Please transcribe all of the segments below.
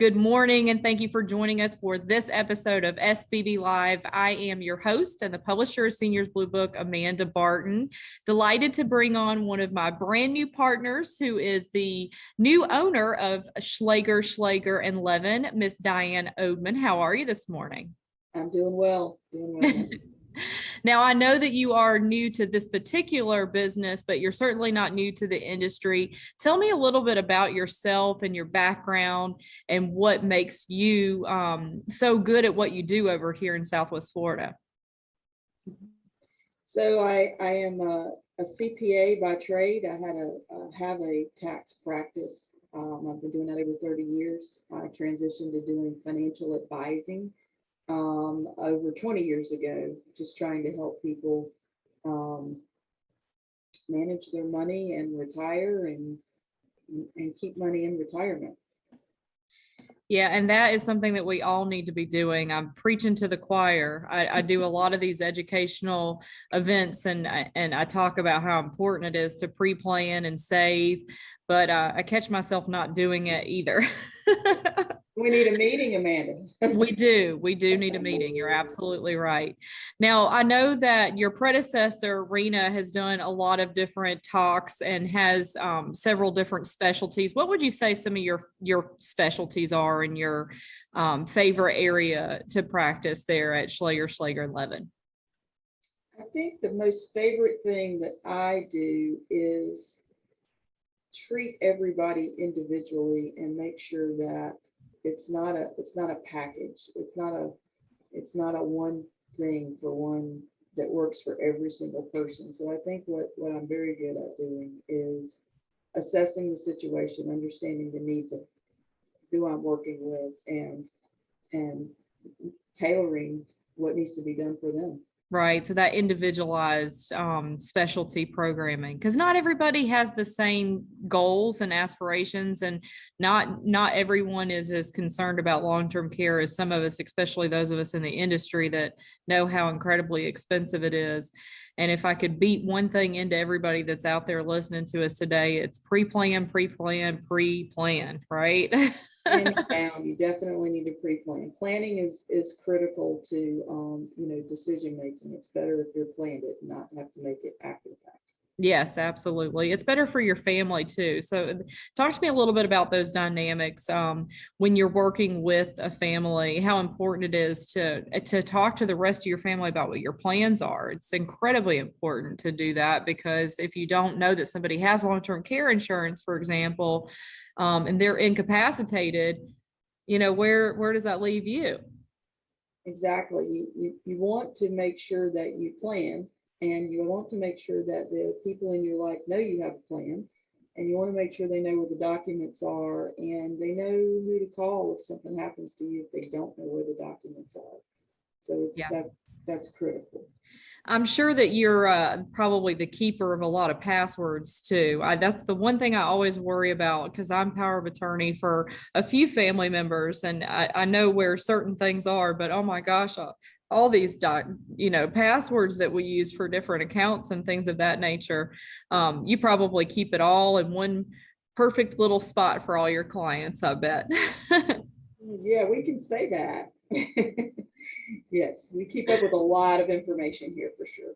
Good morning, and thank you for joining us for this episode of SBB Live. I am your host and the publisher of Seniors Blue Book, Amanda Barton. Delighted to bring on one of my brand new partners, who is the new owner of Schlager Schlager Levin, Miss Dianne Odom. How are you this morning? I'm doing well. Now, I know that you are new to this particular business, but you're certainly not new to the industry. Tell me a little bit about yourself and your background and what makes you so good at what you do over here in Southwest Florida. So I am a CPA by trade. I have a tax practice. I've been doing that over 30 years. I transitioned to doing financial advising over 20 years ago, just trying to help people manage their money and retire and keep money in retirement. Yeah, and that is something that we all need to be doing. I'm preaching to the choir. I do a lot of these educational events, and I talk about how important it is to pre-plan and save, but I catch myself not doing it either. We need a meeting, Amanda. We do need a meeting. You're absolutely right. Now, I know that your predecessor, Rena, has done a lot of different talks and has several different specialties. What would you say some of your specialties are in your favorite area to practice there at Schlager Schlager Levin? I think the most favorite thing that I do is treat everybody individually and make sure that it's not a package. It's not a one thing for one that works for every single person. So I think what I'm very good at doing is assessing the situation, understanding the needs of who I'm working with, and tailoring what needs to be done for them. Right. So that individualized specialty programming, because not everybody has the same goals and aspirations, and not everyone is as concerned about long-term care as some of us, especially those of us in the industry that know how incredibly expensive it is. And if I could beat one thing into everybody that's out there listening to us today, it's pre-plan, right? Hands down, you definitely need to pre-plan. Planning is critical to decision making. It's better if you're planned it, not have to make it after the fact. Yes, absolutely. It's better for your family too. So talk to me a little bit about those dynamics when you're working with a family, how important it is to talk to the rest of your family about what your plans are. It's incredibly important to do that, because if you don't know that somebody has long-term care insurance, for example, and they're incapacitated, where does that leave you? Exactly. You want to make sure that you plan, and you want to make sure that the people in your life know you have a plan, and you want to make sure they know where the documents are, and they know who to call if something happens to you if they don't know where the documents are. So that's critical. I'm sure that you're probably the keeper of a lot of passwords too. That's the one thing I always worry about, because I'm power of attorney for a few family members, and I know where certain things are, but oh my gosh, all these passwords that we use for different accounts and things of that nature. You probably keep it all in one perfect little spot for all your clients, I bet. Yeah, we can say that. Yes, we keep up with a lot of information here for sure.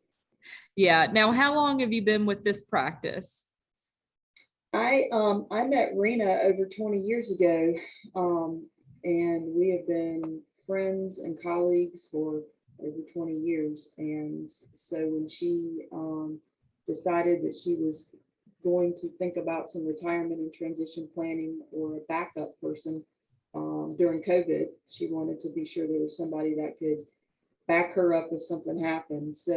Yeah. Now, how long have you been with this practice? I met Rena over 20 years ago, and we have been friends and colleagues for over 20 years. And so when she decided that she was going to think about some retirement and transition planning or a backup person during COVID, she wanted to be sure there was somebody that could back her up if something happened. So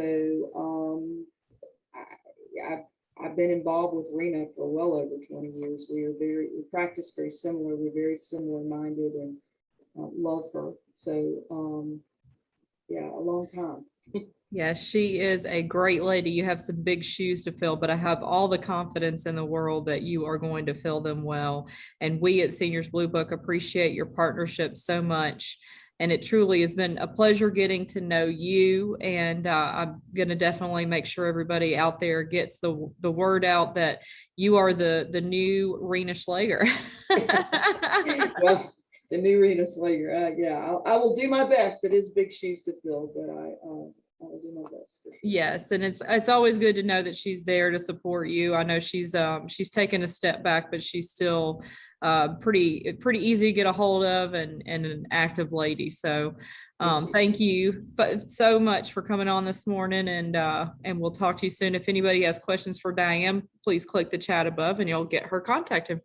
I've been involved with Rena for well over 20 years. We practice very similar. We're very similar minded, and love her. So a long time. Yeah, she is a great lady. You have some big shoes to fill, but I have all the confidence in the world that you are going to fill them well. And we at Seniors Blue Book appreciate your partnership so much. And it truly has been a pleasure getting to know you. And I'm going to definitely make sure everybody out there gets the word out that you are the new Rena Schlager. Well, the new Rena Slager. Yeah, I will do my best. It is big shoes to fill, but I will do my best. For sure. Yes, and it's always good to know that she's there to support you. I know she's taken a step back, but she's still pretty easy to get a hold of and an active lady. So thank you so much for coming on this morning, and we'll talk to you soon. If anybody has questions for Dianne, please click the chat above and you'll get her contact information.